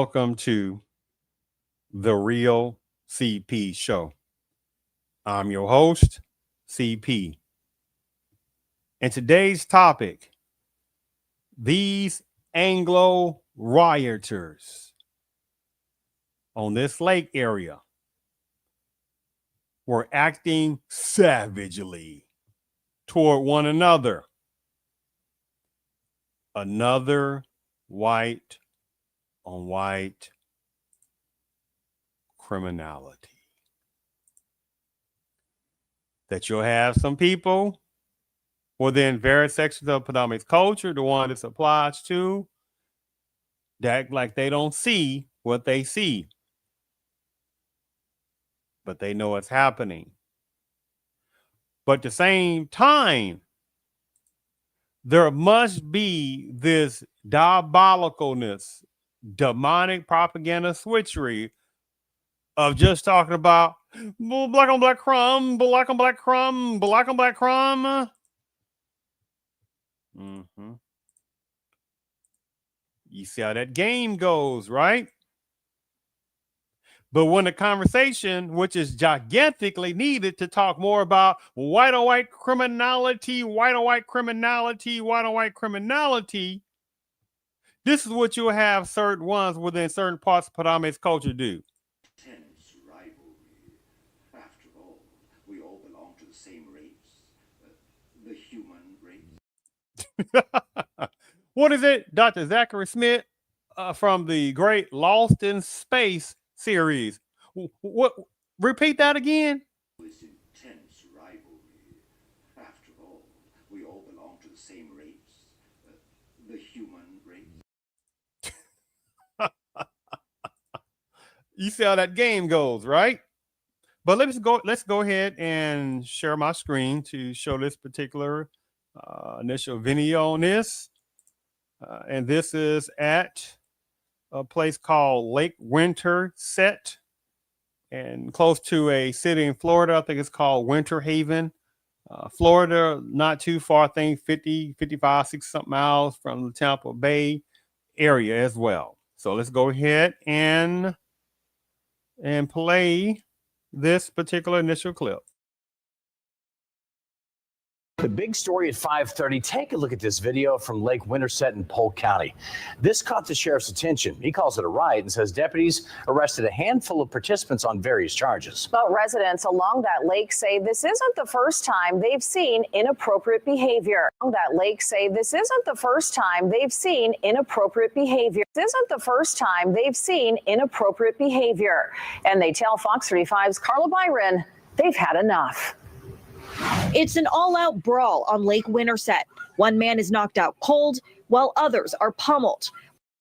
welcome to the Real CP Show. I'm your host, CP. And today's topic, these Anglo Rioters on this lake area were acting savagely toward one another. Another white on white criminality. That you'll have some people within various sections of predominant culture, the one this applies to, that act like they don't see what they see, but they know it's happening. But at the same time, there must be this diabolicalness, demonic propaganda switchery of just talking about black on black crime, black on black crime, black on black crime. You see how that game goes, right? But when the conversation, which is gigantically needed to talk more about white on white criminality, white on white criminality, white on white criminality, this is what you'll have certain ones within certain parts of predominant culture do. Tense rivalry. After all, we all belong to the same race, the human race. What is it? Dr. Zachary Smith from the great Lost in Space series. What? Repeat that again. This intense rivalry. After all, we all belong to the same race, the human race. You see how that game goes, right? But let's go ahead and share my screen to show this particular initial video on this. And this is at a place called Lake Winterset, and close to a city in Florida. I think it's called Winter Haven, Florida, not too far, I think 50, 55, 60 something miles from the Tampa Bay area as well. So let's go ahead and play this particular initial clip. The big story at 5:30. Take a look at this video from Lake Winterset in Polk County. This caught the sheriff's attention. He calls it a riot and says deputies arrested a handful of participants on various charges. But residents along that lake say this isn't the first time they've seen inappropriate behavior. Along that lake say this isn't the first time they've seen inappropriate behavior. This isn't the first time they've seen inappropriate behavior. And they tell Fox 35's Carla Byron they've had enough. It's an all-out brawl on Lake Winterset. One man is knocked out cold, while others are pummeled. It's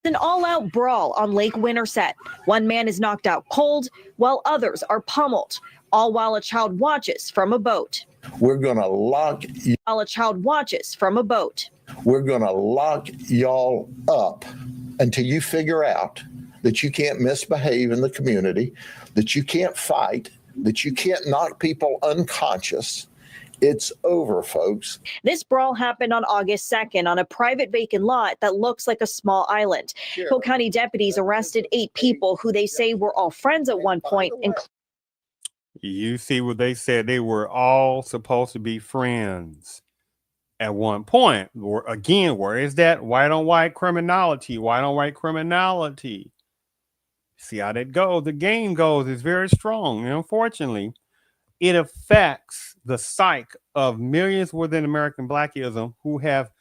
an all-out brawl on Lake Winterset. One man is knocked out cold, while others are pummeled, all while a child watches from a boat. We're going to lock you. While a child watches from a boat. We're going to lock y'all up until you figure out that you can't misbehave in the community, that you can't fight, that you can't knock people unconscious. It's over, folks. This brawl happened on August 2nd on a private vacant lot that looks like a small island. Sure. Polk County deputies arrested 8 people who they say were all friends at one point. You see what they said? They were all supposed to be friends at one point. Again, where is that white on white criminality? White on white criminality. See how that goes? The game goes. It's very strong. And unfortunately, it affects the psyche of millions within American Blackism who have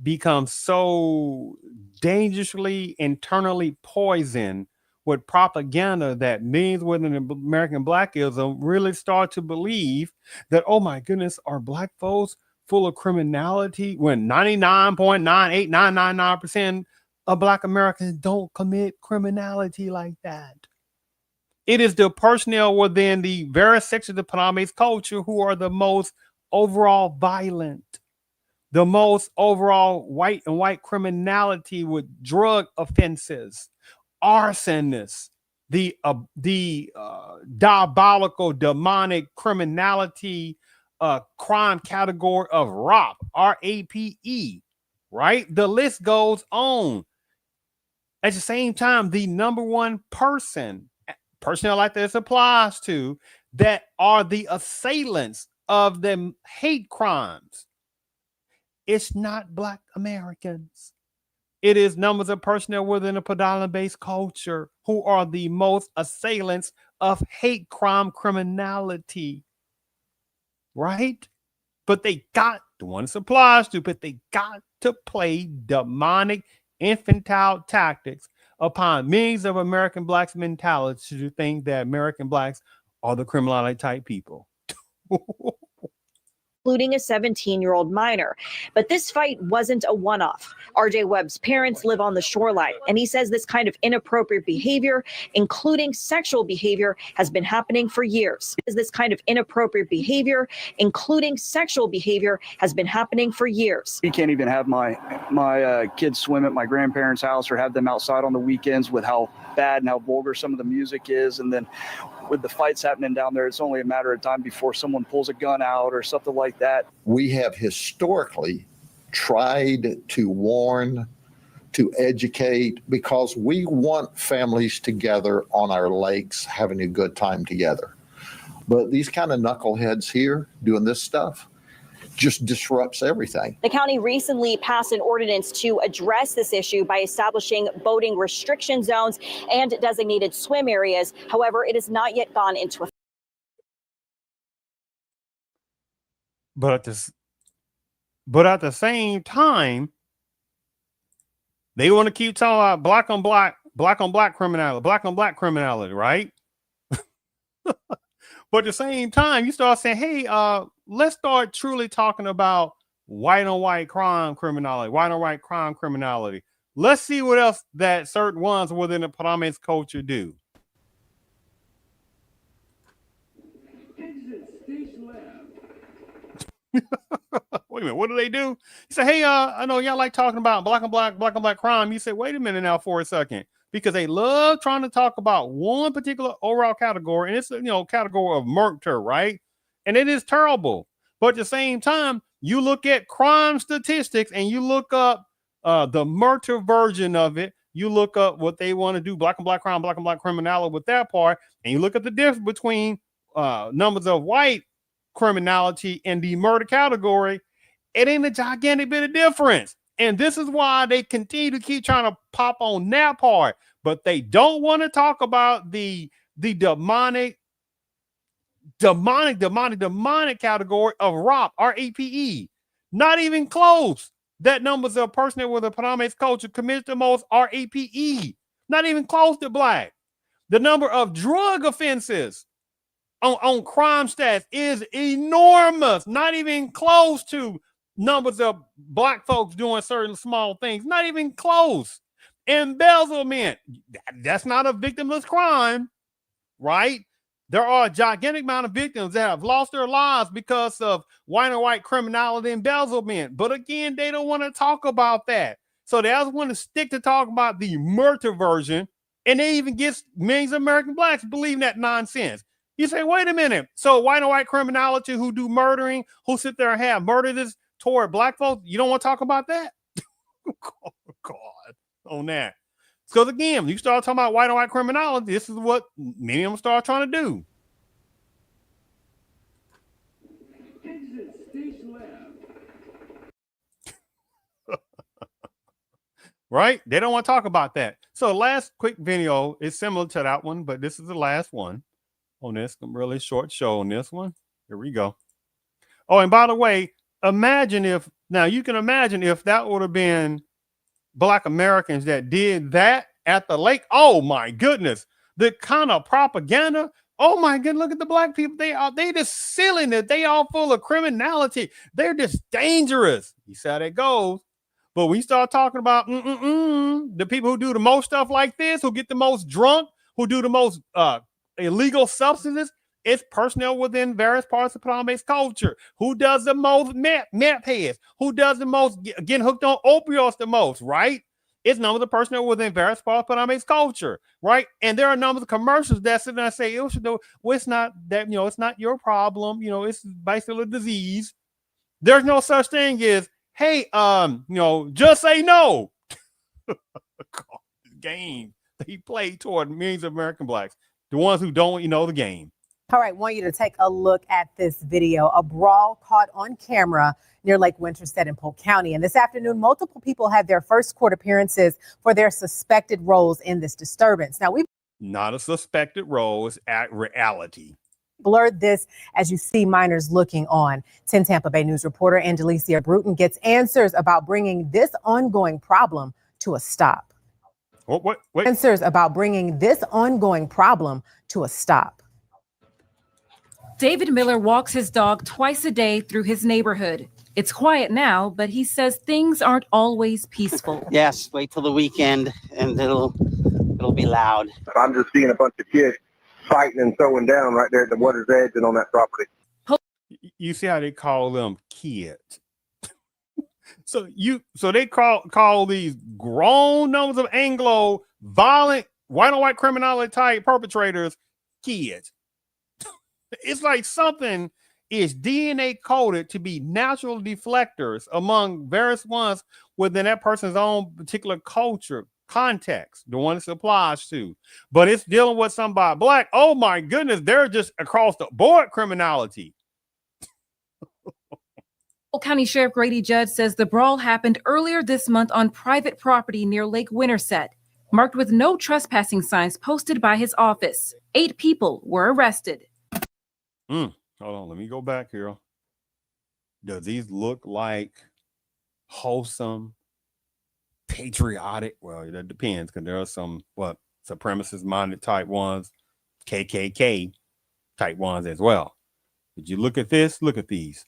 become so dangerously internally poisoned with propaganda that millions within American Blackism really start to believe that, oh my goodness, are black folks full of criminality when 99.98999% of black Americans don't commit criminality like that. It is the personnel within the various sections of predominant culture who are the most overall violent, the most overall white and white criminality with drug offenses, arsonists, the diabolical, demonic criminality crime category of RAPE, R-A-P-E, right? The list goes on. At the same time, the number one personnel like this applies to, that are the assailants of the hate crimes, it's not Black Americans. It is numbers of personnel within a predominant-based culture who are the most assailants of hate crime criminality, right? But they got, the one this applies to, but they got to play demonic, infantile tactics upon millions of American Blacks' mentality to think that American Blacks are the criminality type people. Including a 17-year-old minor. But this fight wasn't a one-off. RJ Webb's parents live on the shoreline, and he says this kind of inappropriate behavior, including sexual behavior, has been happening for years. This kind of inappropriate behavior, including sexual behavior, has been happening for years. We can't even have my kids swim at my grandparents' house or have them outside on the weekends with how bad and how vulgar some of the music is. And then with the fights happening down there, it's only a matter of time before someone pulls a gun out or something like that. We have historically tried to warn, to educate, because we want families together on our lakes having a good time together. But these kind of knuckleheads here doing this stuff just disrupts everything. The county recently passed an ordinance to address this issue by establishing boating restriction zones and designated swim areas. However, it has not yet gone into effect. But at the same time, they want to keep talking about black on black criminality, right? But at the same time, you start saying, hey, let's start truly talking about white on white crime criminality, white on white crime criminality. Let's see what else that certain ones within the predominant culture do. Wait a minute, what do they do? You say, hey, I know y'all like talking about black on black crime. You say, wait a minute now for a second, because they love trying to talk about one particular overall category, and it's category of murder, right? And it is terrible. But at the same time, you look at crime statistics and you look up the murder version of it. You look up what they want to do, black on black crime, black on black criminality with that part, and you look at the difference between numbers of white criminality and the murder category. It ain't a gigantic bit of difference. And this is why they continue to keep trying to pop on that part, but they don't want to talk about the demonic category of RAPE, R-A-P-E. Not even close. That numbers of personnel with a predominant culture commits the most R-A-P-E. Not even close to black. The number of drug offenses on crime stats is enormous. Not even close to numbers of black folks doing certain small things. Not even close. Embezzlement, that's not a victimless crime, right? There are a gigantic amount of victims that have lost their lives because of white on white criminality, embezzlement. But again, they don't want to talk about that. So they also want to stick to talk about the murder version. And they even get millions of American blacks believing that nonsense. You say, wait a minute. So white on white criminality who do murdering, who sit there and have murders toward black folks, you don't want to talk about that? Oh, God, on that. So again, you start talking about white on white criminality, this is what many of them start trying to do. Exit station left. Right? They don't want to talk about that. So last quick video is similar to that one, but this is the last one on this. Really short show on this one. Here we go. Oh, and by the way, imagine if, now you can imagine if that would have been Black Americans that did that at the lake. Oh my goodness. The kind of propaganda. Oh my goodness. Look at the black people. They just silly that they all full of criminality. They're just dangerous. You see how that goes. But we start talking about the people who do the most stuff like this, who get the most drunk, who do the most illegal substances, it's personnel within various parts of predominant culture. Who does the most meth heads? Who does the most getting hooked on opioids the most, right? It's numbers of personnel within various parts of predominant culture, right? And there are numbers of commercials that sit there and say, well, it's not that, it's not your problem. It's basically a disease. There's no such thing as, hey, just say no. game that he played toward millions of American blacks, the ones who don't know the game. All right, want you to take a look at this video. A brawl caught on camera near Lake Winterset in Polk County. And this afternoon, multiple people had their first court appearances for their suspected roles in this disturbance. Now, we've not a suspected role, it's at reality. Blurred this as you see minors looking on. 10 Tampa Bay News reporter Angelicia Bruton gets answers about bringing this ongoing problem to a stop. What? Answers about bringing this ongoing problem to a stop. David Miller walks his dog twice a day through his neighborhood. It's quiet now, but he says things aren't always peaceful. Yes, wait till the weekend and it'll be loud. I'm just seeing a bunch of kids fighting and throwing down right there at the water's edge and on that property. You see how they call them kids. So they call these grown numbers of Anglo violent white on white criminality type perpetrators kids. It's like something is DNA coded to be natural deflectors among various ones within that person's own particular culture context, the one it applies to. But it's dealing with somebody black. Oh my goodness, they're just across the board criminality. Polk County Sheriff Grady Judd says the brawl happened earlier this month on private property near Lake Winterset, marked with no trespassing signs posted by his office. 8 people were arrested. Hold on, let me go back here. Does these look like wholesome, patriotic? Well, that depends, because there are some supremacist minded type ones, KKK type ones as well. Did you look at this? Look at these.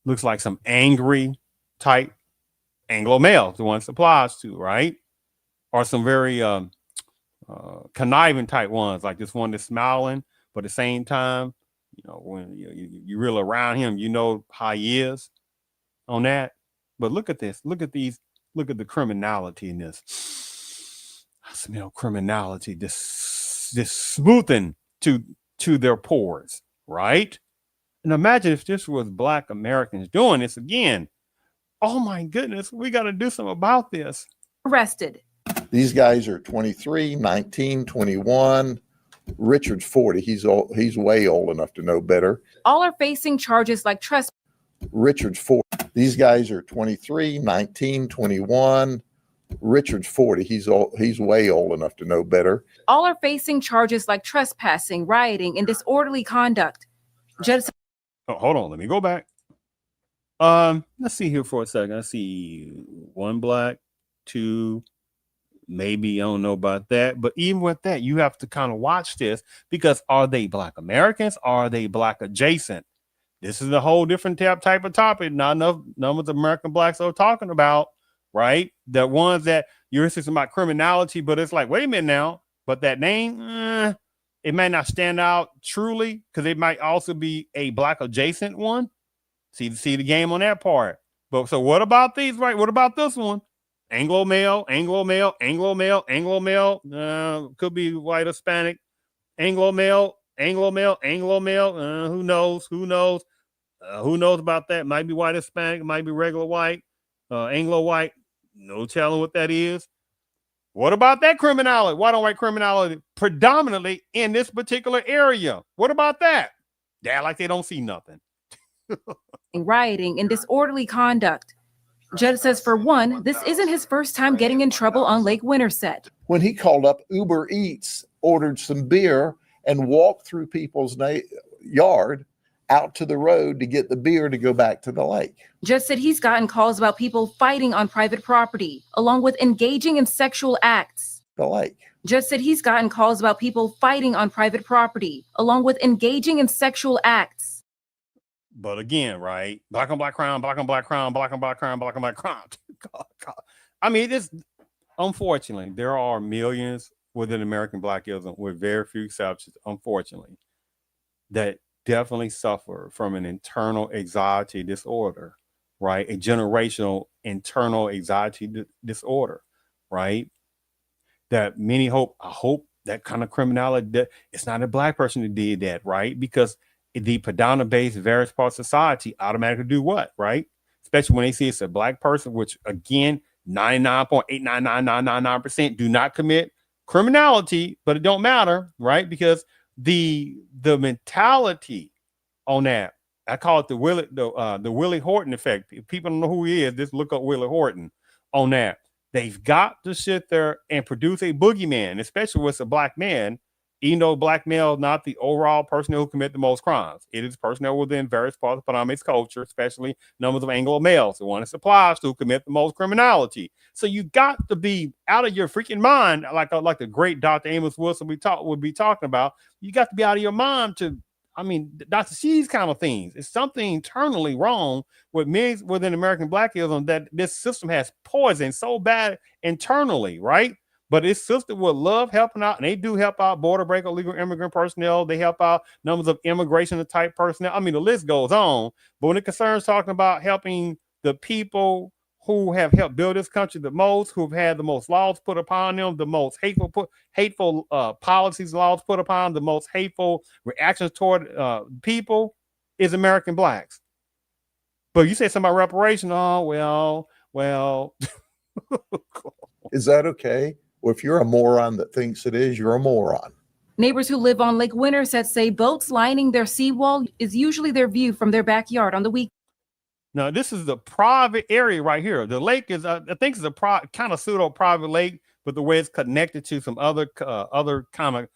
Looks like some angry type Anglo males, the ones it applies to, right? Or some very conniving type ones, like this one that's smiling, but at the same time, when you really around him, you know how he is on that. But look at this. Look at these. Look at the criminality in this. I smell criminality. This smoothing to their pores, right? And imagine if this was Black Americans doing this again. Oh my goodness, we got to do something about this. Arrested. These guys are 23, 19, 21. Richard's 40. He's way old enough to know better. All are facing charges like trespass. Richard's 40. These guys are 23, 19, 21. Richard's 40. He's way old enough to know better. All are facing charges like trespassing, rioting, and disorderly conduct. Judge. Hold on, let me go back. Let's see here for a second. I see 1 black, 2, maybe I don't know about that, but even with that, you have to kind of watch this, because are they Black Americans? Are they Black adjacent? This is a whole different type of topic. Not enough numbers of American blacks are talking about, right? The ones that you're thinking about criminality, but it's like, wait a minute now, but that name, it may not stand out truly, because it might also be a Black adjacent one. See the game on that part. But so what about these, right? What about this one? Anglo male, Anglo male, Anglo male, Anglo male, could be white Hispanic, Anglo male, Anglo male, Anglo male, who knows about that? Might be white Hispanic, might be regular white, Anglo white, no telling what that is. What about that criminality? White on white criminality, predominantly in this particular area. What about that? They act like they don't see nothing. Rioting and disorderly conduct. Judge says, for one, this isn't his first time getting in trouble on Lake Winterset. When he called up Uber Eats, ordered some beer, and walked through people's yard out to the road to get the beer to go back to the lake. Judge said he's gotten calls about people fighting on private property, along with engaging in sexual acts. The lake. Judge said he's gotten calls about people fighting on private property, along with engaging in sexual acts. But again, right? Black on black crime, black on black crime, black on black crime, black on black crime. God. I mean, unfortunately, there are millions within American Blackism, with very few exceptions, unfortunately, that definitely suffer from an internal anxiety disorder, right? A generational internal anxiety disorder, right? That many I hope that kind of criminality, that it's not a Black person that did that, right? Because the predominant-based various parts of society automatically do what, right? Especially when they see it's a Black person, which again, 99.899999% do not commit criminality, but it don't matter, right? Because the mentality on that, I call it the Willie Horton effect. If people don't know who he is, just look up Willie Horton on that. They've got to sit there and produce a boogeyman, especially with a black man, even though black male is not the overall personnel who commit the most crimes. It is personnel within various parts of Panama's culture, especially numbers of Anglo males, the one it applies to commit the most criminality. So you got to be out of your freaking mind, like the great Dr. Amos Wilson would be talking about. You got to be out of your mind to, I mean, Dr. C's kind of things. It's something internally wrong with me within American Blackism, that this system has poisoned so bad internally, right? But this system will love helping out, and they do help out border break illegal immigrant personnel. They help out numbers of immigration type personnel. I mean, the list goes on. But when it concerns talking about helping the people who have helped build this country the most, who've had the most laws put upon them, the most hateful policies, laws put upon, the most hateful reactions toward people, is American blacks. But you say something about reparation. Oh, well. Is that okay? Well, if you're a moron that thinks it is, you're a moron. Neighbors who live on Lake Winterset say boats lining their seawall is usually their view from their backyard on the weekend. Now, this is the private area right here. The lake is, I think, it's a kind of pseudo private lake, but the way it's connected to some other kind of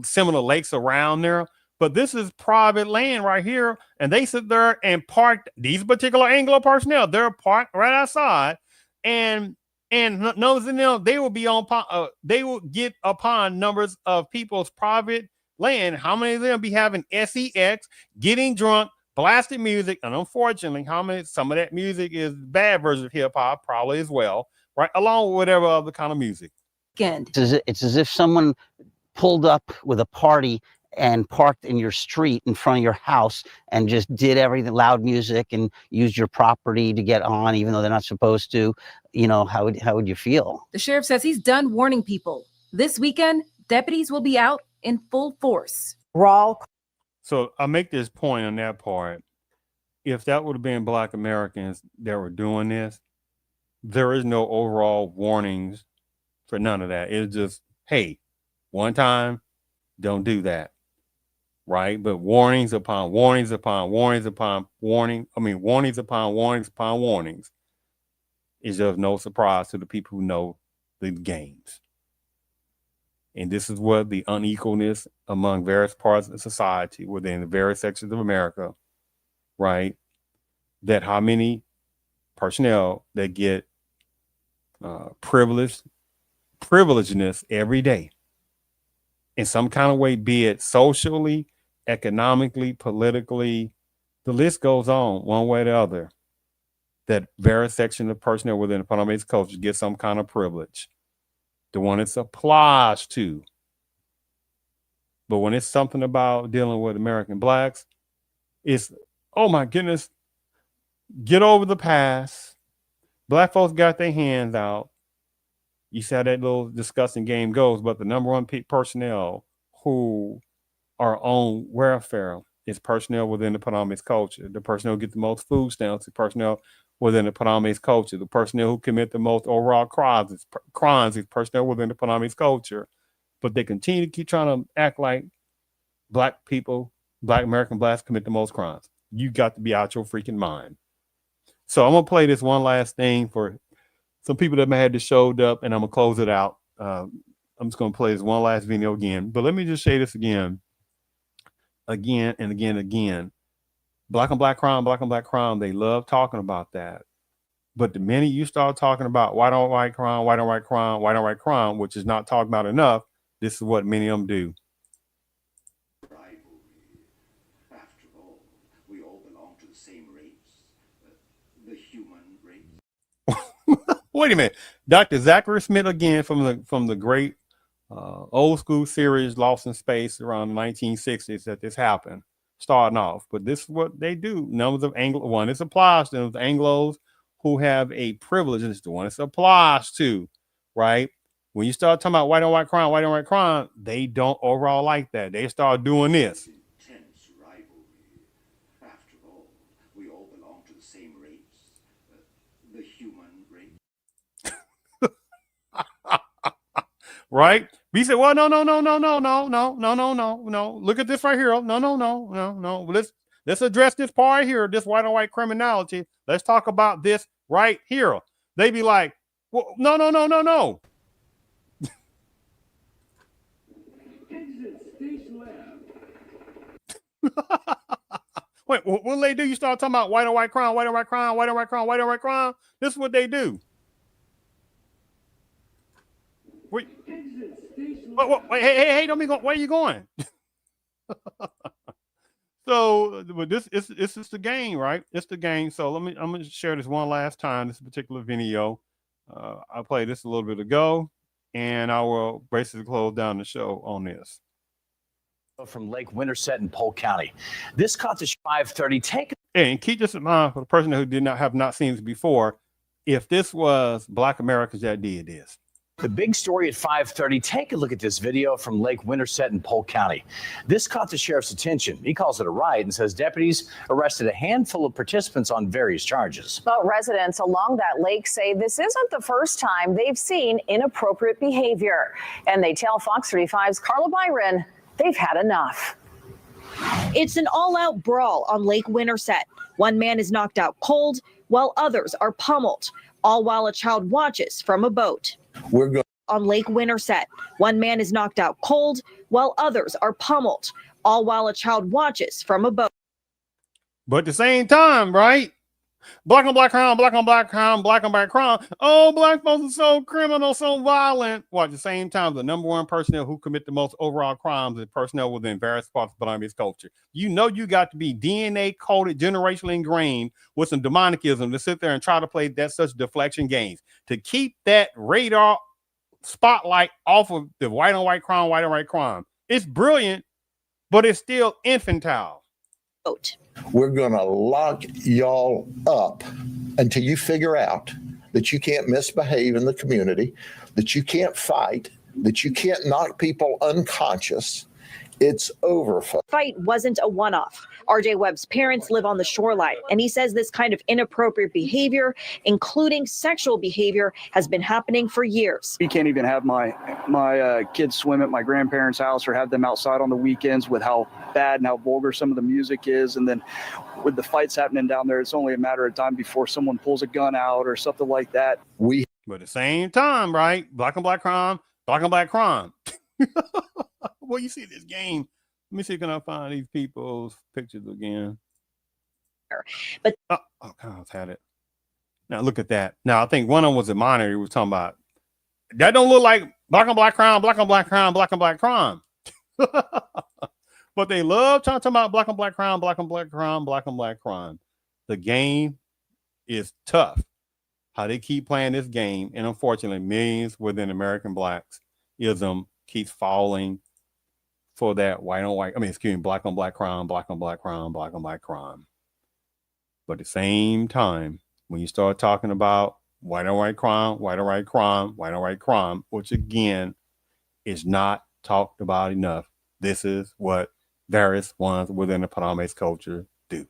similar lakes around there. But this is private land right here, and they sit there and park these particular Anglo personnel. They're parked right outside, and notice they will be on. They will get upon numbers of people's private land. How many of them be having sex, getting drunk, blasted music, and unfortunately, some of that music is bad version of hip hop, probably as well, right? Along with whatever other kind of music. It's as if someone pulled up with a party and parked in your street in front of your house and just did everything, loud music, and used your property to get on, even though they're not supposed to. You know, how would you feel? The sheriff says he's done warning people. This weekend, deputies will be out in full force. So I make this point on that part. If that would have been Black Americans that were doing this, there is no overall warnings for none of that. It's just, hey, one time, don't do that. Right? But warnings upon warnings upon warnings upon warnings upon warnings upon warnings is just no surprise to the people who know the games. And this is what the unequalness among various parts of society within the various sections of America, right? That how many personnel that get privilegedness every day in some kind of way, be it socially, economically, politically, the list goes on one way or the other, that various section of personnel within the Panamanian culture get some kind of privilege. The one it applies to. But when it's something about dealing with American blacks, it's, oh my goodness, get over the past. Black folks got their hands out. You see how that little disgusting game goes, but the number one personnel who are on welfare is personnel within the Panamanian culture. The personnel who get the most food stamps, the personnel within the Panamanian culture. The personnel who commit the most overall crimes is personnel within the Panamanian culture. But they continue to keep trying to act like Black people, Black American blacks commit the most crimes. You got to be out your freaking mind. So I'm going to play this one last thing for some people that may have just showed up, and I'm going to close it out. I'm just going to play this one last video again. But let me just say this again and again. Black on black crime, they love talking about that. But the minute you start talking about white on white crime, which is not talked about enough, this is what many of them do. After all, we all belong to the same race, the human race. Wait a minute. Dr. Zachary Smith again from the great old school series Lost in Space around the 1960s that this happened, starting off. But this is what they do. Numbers of one this applies to the Anglos who have a privilege, and it's the one this applies to, right? When you start talking about white on white crime, they don't overall like that. They start doing this. Intense rivalry. After all, we all belong to the same race, the human race. right? We said, well, no. Look at this right here. No. Let's address this part here, this white on white criminality. Let's talk about this right here. They be like, well, no. Wait, what do they do? You start talking about white on white crime, white on white crime, white on white crime, white on white crime. This is what they do. Wait, hey, don't be going. Where are you going? So, but this is the game, right? It's the game. So I'm gonna share this one last time. This particular video, I played this a little bit ago, and I will basically close down the show on this. From Lake Winterset in Polk County. This caught the 5:30. Take and keep this in mind for the person who have not seen this before. If this was Black Americans that did this. The big story at 5:30. Take a look at this video from Lake Winterset in Polk County. This caught the sheriff's attention. He calls it a riot and says deputies arrested a handful of participants on various charges. But residents along that lake say this isn't the first time they've seen inappropriate behavior. And they tell Fox 35's Carla Byron they've had enough. It's an all-out brawl on Lake Winterset. One man is knocked out cold, while others are pummeled, all while a child watches from a boat. We're going on Lake Winterset. One man is knocked out cold, while others are pummeled, all while a child watches from a boat. But at the same time, right? Black on black crime, black on black crime, black on black crime. Oh, black folks are so criminal, so violent. Well, at the same time, the number one personnel who commit the most overall crimes is personnel within various parts of Columbus culture. You know you got to be DNA coded, generationally ingrained with some demonicism to sit there and try to play that such deflection games to keep that radar spotlight off of the white on white crime, white on white crime. It's brilliant, but it's still infantile. We're going to lock y'all up until you figure out that you can't misbehave in the community, that you can't fight, that you can't knock people unconscious. It's over. Fight wasn't a one-off. RJ Webb's parents live on the shoreline, and he says this kind of inappropriate behavior, including sexual behavior, has been happening for years. We can't even have my kids swim at my grandparents' house or have them outside on the weekends with how bad and how vulgar some of the music is. And then with the fights happening down there, it's only a matter of time before someone pulls a gun out or something like that. But at the same time, right? Black on black crime, black on black crime. Well, you see this game. Let me see, can I find these people's pictures again? But Kyle's had it. Now look at that. Now I think one of them was a minor. He was talking about that. Don't look like black on black crime, black on black crime, black on black crime. But they love trying to talk about black on black crime, black on black crime, black on black crime. The game is tough. How they keep playing this game, and unfortunately, millions within American blackism keeps falling for that white on white. Black on black crime, black on black crime, black on black crime. But at the same time, when you start talking about white on white crime, white on white crime, white on white crime, which again is not talked about enough, this is what various ones within the Paname's culture do.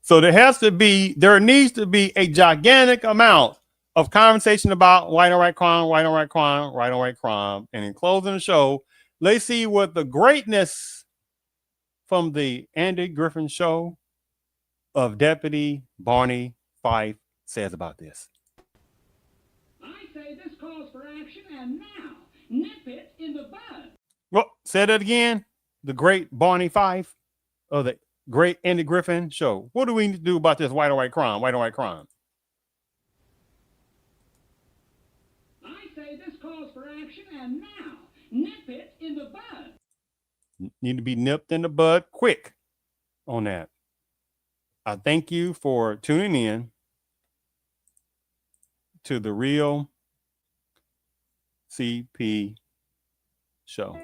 So there needs to be a gigantic amount of conversation about white on white crime, white on white crime, white on white crime. And in closing the show, let's see what the greatness from the Andy Griffin show of Deputy Barney Fife says about this. I say this calls for action, and now nip it in the bud. Well, say that again. The great Barney Fife of the great Andy Griffin show. What do we need to do about this white on white crime? White on white crime. I say this calls for action, and now nip it in the bud. Need to be nipped in the bud quick on that. I thank you for tuning in to the Real CP Show.